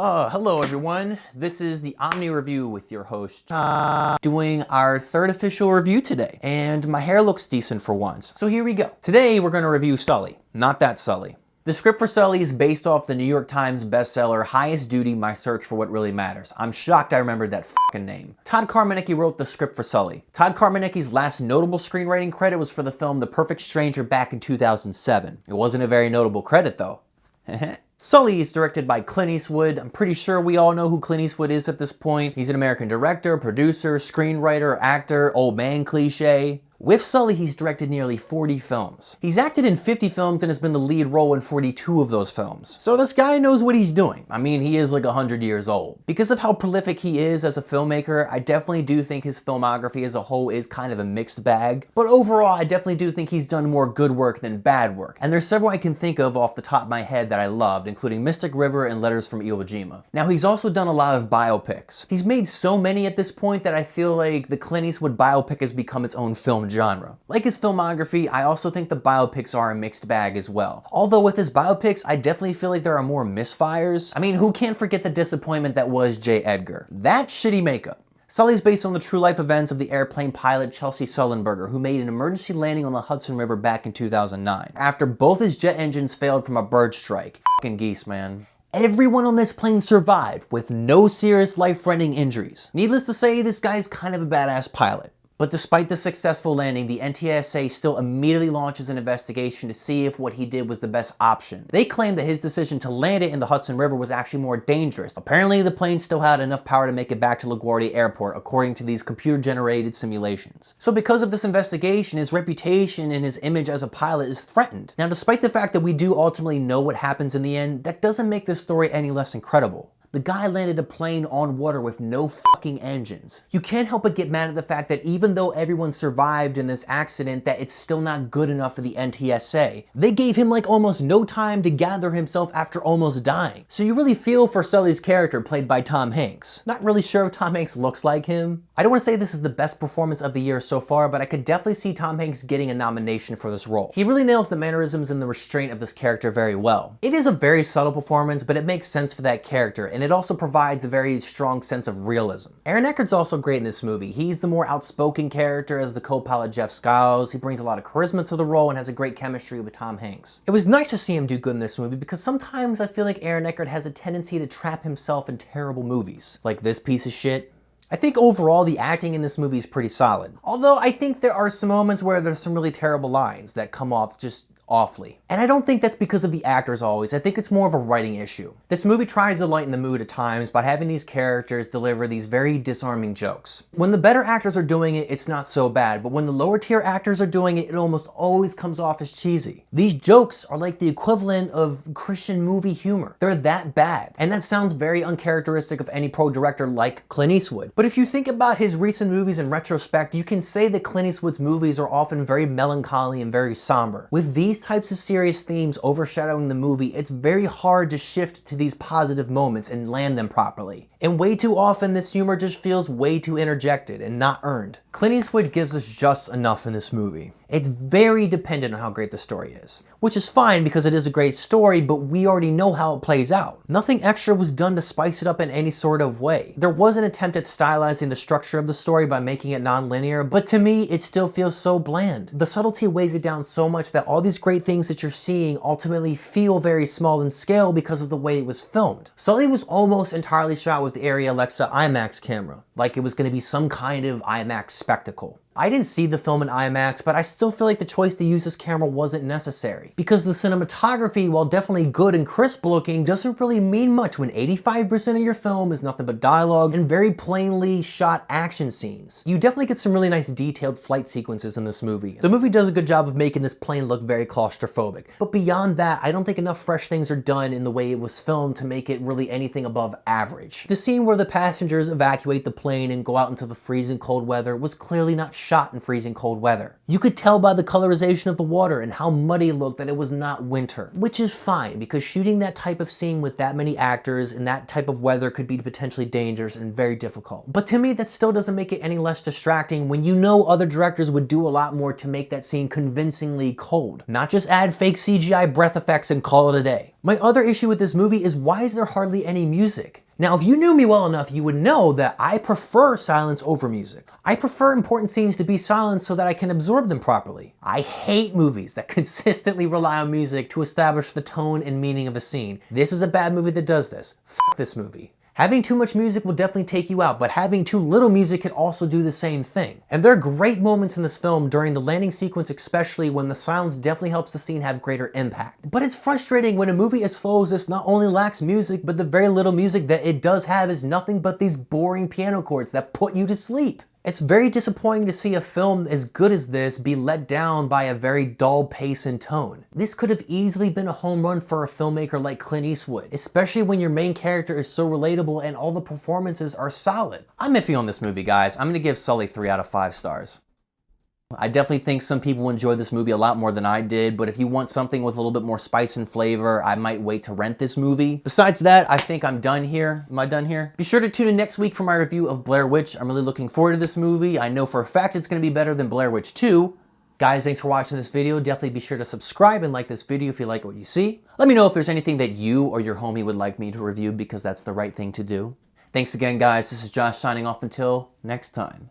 Hello everyone. This is the Omni Review with your host, doing our third official review today. And my hair looks decent for once, so here we go. Today we're gonna review Sully, not that Sully. The script for Sully is based off the New York Times bestseller, Highest Duty, My Search for What Really Matters. I'm shocked I remembered that fucking name. Todd Carmanicki wrote the script for Sully. Todd Carmanicki's last notable screenwriting credit was for the film The Perfect Stranger back in 2007. It wasn't a very notable credit though. Sully is directed by Clint Eastwood. I'm pretty sure we all know who Clint Eastwood is at this point. He's an American director, producer, screenwriter, actor, old man cliche. With Sully, he's directed nearly 40 films. He's acted in 50 films and has been the lead role in 42 of those films. So this guy knows what he's doing. I mean, he is like 100 years old. Because of how prolific he is as a filmmaker, I definitely do think his filmography as a whole is kind of a mixed bag. But overall, I definitely do think he's done more good work than bad work. And there's several I can think of off the top of my head that I loved, including Mystic River and Letters from Iwo Jima. Now, he's also done a lot of biopics. He's made so many at this point that I feel like the Clint Eastwood biopic has become its own film genre. Like his filmography, I also think the biopics are a mixed bag as well. Although with his biopics, I definitely feel like there are more misfires. I mean, who can't forget the disappointment that was J. Edgar? That shitty makeup. Sully is based on the true life events of the airplane pilot Chelsea Sullenberger, who made an emergency landing on the Hudson River back in 2009, after both his jet engines failed from a bird strike. Fucking geese, man. Everyone on this plane survived with no serious life-threatening injuries. Needless to say, this guy's kind of a badass pilot. But despite the successful landing, the NTSA still immediately launches an investigation to see if what he did was the best option. They claim that his decision to land it in the Hudson River was actually more dangerous. Apparently, the plane still had enough power to make it back to LaGuardia Airport, according to these computer-generated simulations. So because of this investigation, his reputation and his image as a pilot is threatened. Now, despite the fact that we do ultimately know what happens in the end, that doesn't make this story any less incredible. The guy landed a plane on water with no fucking engines. You can't help but get mad at the fact that even though everyone survived in this accident, that it's still not good enough for the NTSA. They gave him like almost no time to gather himself after almost dying. So you really feel for Sully's character played by Tom Hanks. Not really sure if Tom Hanks looks like him. I don't want to say this is the best performance of the year so far, but I could definitely see Tom Hanks getting a nomination for this role. He really nails the mannerisms and the restraint of this character very well. It is a very subtle performance, but it makes sense for that character, and it also provides a very strong sense of realism. Aaron Eckhart's also great in this movie. He's the more outspoken character as the co-pilot Jeff Skiles. He brings a lot of charisma to the role and has a great chemistry with Tom Hanks. It was nice to see him do good in this movie because sometimes I feel like Aaron Eckhart has a tendency to trap himself in terrible movies, like this piece of shit. I think overall the acting in this movie is pretty solid. Although I think there are some moments where there's some really terrible lines that come off just awfully. And I don't think that's because of the actors always. I think it's more of a writing issue. This movie tries to lighten the mood at times by having these characters deliver these very disarming jokes. When the better actors are doing it, it's not so bad, but when the lower tier actors are doing it, it almost always comes off as cheesy. These jokes are like the equivalent of Christian movie humor. They're that bad. And that sounds very uncharacteristic of any pro director like Clint Eastwood. But if you think about his recent movies in retrospect, you can say that Clint Eastwood's movies are often very melancholy and very somber. With these types of serious themes overshadowing the movie, it's very hard to shift to these positive moments and land them properly. And way too often, this humor just feels way too interjected and not earned. Clint Eastwood gives us just enough in this movie. It's very dependent on how great the story is, which is fine because it is a great story, but we already know how it plays out. Nothing extra was done to spice it up in any sort of way. There was an attempt at stylizing the structure of the story by making it non-linear, but to me, it still feels so bland. The subtlety weighs it down so much that all these great things that you're seeing ultimately feel very small in scale because of the way it was filmed. Sully was almost entirely shot with the Arri Alexa IMAX camera, like it was going to be some kind of IMAX spectacle. I didn't see the film in IMAX, but I still feel like the choice to use this camera wasn't necessary. Because the cinematography, while definitely good and crisp looking, doesn't really mean much when 85% of your film is nothing but dialogue and very plainly shot action scenes. You definitely get some really nice detailed flight sequences in this movie. The movie does a good job of making this plane look very claustrophobic. But beyond that, I don't think enough fresh things are done in the way it was filmed to make it really anything above average. The scene where the passengers evacuate the plane and go out into the freezing cold weather was clearly not shot in freezing cold weather. You could tell by the colorization of the water and how muddy it looked that it was not winter, which is fine because shooting that type of scene with that many actors in that type of weather could be potentially dangerous and very difficult. But to me, that still doesn't make it any less distracting when you know other directors would do a lot more to make that scene convincingly cold. Not just add fake CGI breath effects and call it a day. My other issue with this movie is why is there hardly any music? Now, if you knew me well enough, you would know that I prefer silence over music. I prefer important scenes to be silent so that I can absorb them properly. I hate movies that consistently rely on music to establish the tone and meaning of a scene. This is a bad movie that does this. F this movie. Having too much music will definitely take you out, but having too little music can also do the same thing. And there are great moments in this film during the landing sequence, especially when the silence definitely helps the scene have greater impact. But it's frustrating when a movie as slow as this not only lacks music, but the very little music that it does have is nothing but these boring piano chords that put you to sleep. It's very disappointing to see a film as good as this be let down by a very dull pace and tone. This could have easily been a home run for a filmmaker like Clint Eastwood, especially when your main character is so relatable and all the performances are solid. I'm iffy on this movie, guys. I'm gonna give Sully 3 out of 5 stars. I definitely think some people enjoy this movie a lot more than I did, but if you want something with a little bit more spice and flavor, I might wait to rent this movie. Besides that, I think I'm done here. Am I done here? Be sure to tune in next week for my review of Blair Witch. I'm really looking forward to this movie. I know for a fact it's gonna be better than Blair Witch 2. Guys, thanks for watching this video. Definitely be sure to subscribe and like this video if you like what you see. Let me know if there's anything that you or your homie would like me to review because that's the right thing to do. Thanks again, guys. This is Josh signing off until next time.